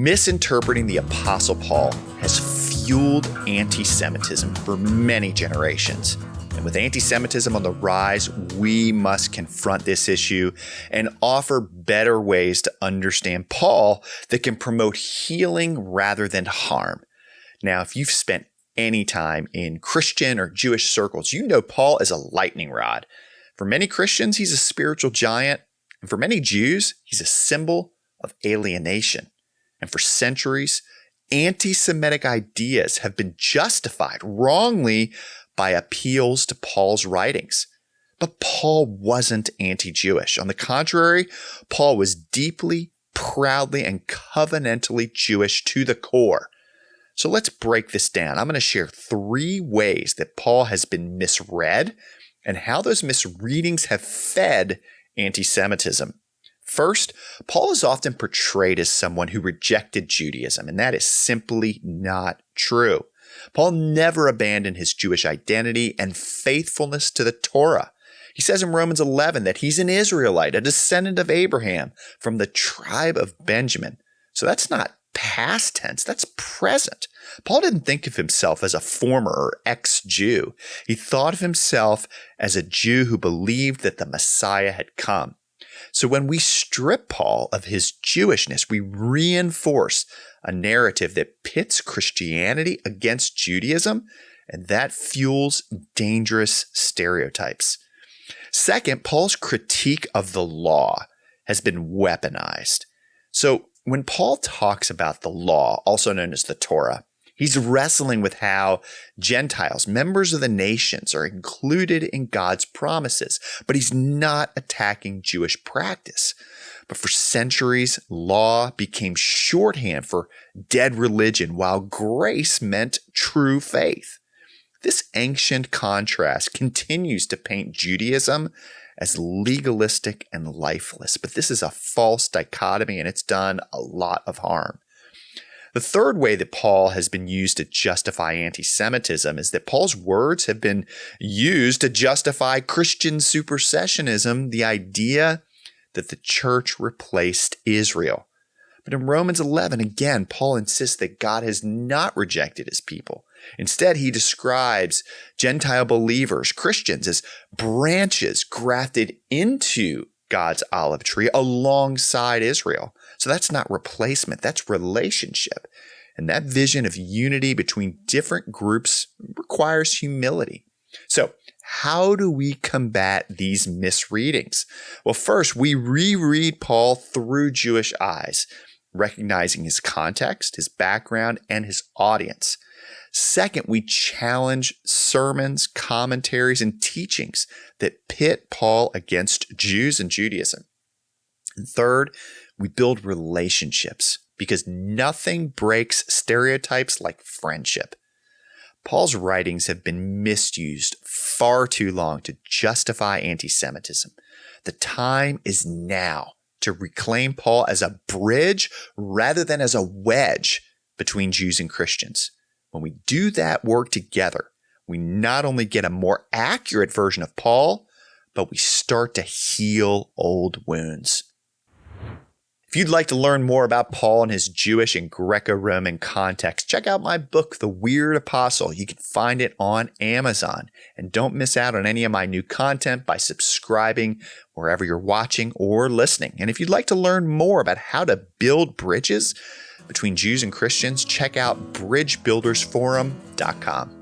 Misinterpreting the Apostle Paul has fueled anti-Semitism for many generations. And with anti-Semitism on the rise, we must confront this issue and offer better ways to understand Paul that can promote healing rather than harm. Now, if you've spent any time in Christian or Jewish circles, you know Paul is a lightning rod. For many Christians, he's a spiritual giant. And for many Jews, he's a symbol of alienation. And for centuries, anti-Semitic ideas have been justified wrongly by appeals to Paul's writings. But Paul wasn't anti-Jewish. On the contrary, Paul was deeply, proudly, and covenantally Jewish to the core. So let's break this down. I'm going to share 3 ways that Paul has been misread and how those misreadings have fed anti-Semitism. First, Paul is often portrayed as someone who rejected Judaism, and that is simply not true. Paul never abandoned his Jewish identity and faithfulness to the Torah. He says in Romans 11 that he's an Israelite, a descendant of Abraham from the tribe of Benjamin. So that's not past tense, that's present. Paul didn't think of himself as a former or ex-Jew. He thought of himself as a Jew who believed that the Messiah had come. So when we strip Paul of his Jewishness, we reinforce a narrative that pits Christianity against Judaism, and that fuels dangerous stereotypes. Second, Paul's critique of the law has been weaponized. So when Paul talks about the law, also known as the Torah, he's wrestling with how Gentiles, members of the nations, are included in God's promises, but he's not attacking Jewish practice. But for centuries, law became shorthand for dead religion, while grace meant true faith. This ancient contrast continues to paint Judaism as legalistic and lifeless, but this is a false dichotomy, and it's done a lot of harm. The third way that Paul has been used to justify anti-Semitism is that Paul's words have been used to justify Christian supersessionism, the idea that the church replaced Israel. But in Romans 11, again, Paul insists that God has not rejected his people. Instead, he describes Gentile believers, Christians, as branches grafted into God's olive tree alongside Israel. So that's not replacement, that's relationship. And that vision of unity between different groups requires humility. So how do we combat these misreadings? Well, first, we reread Paul through Jewish eyes, recognizing his context, his background, and his audience. Second, we challenge sermons, commentaries, and teachings that pit Paul against Jews and Judaism. And third, we build relationships because nothing breaks stereotypes like friendship. Paul's writings have been misused far too long to justify anti-Semitism. The time is now to reclaim Paul as a bridge rather than as a wedge between Jews and Christians. When we do that work together, we not only get a more accurate version of Paul, but we start to heal old wounds. If you'd like to learn more about Paul and his Jewish and Greco-Roman context, check out my book, The Weird Apostle. You can find it on Amazon. And don't miss out on any of my new content by subscribing wherever you're watching or listening. And if you'd like to learn more about how to build bridges between Jews and Christians, check out bridgebuildersforum.com.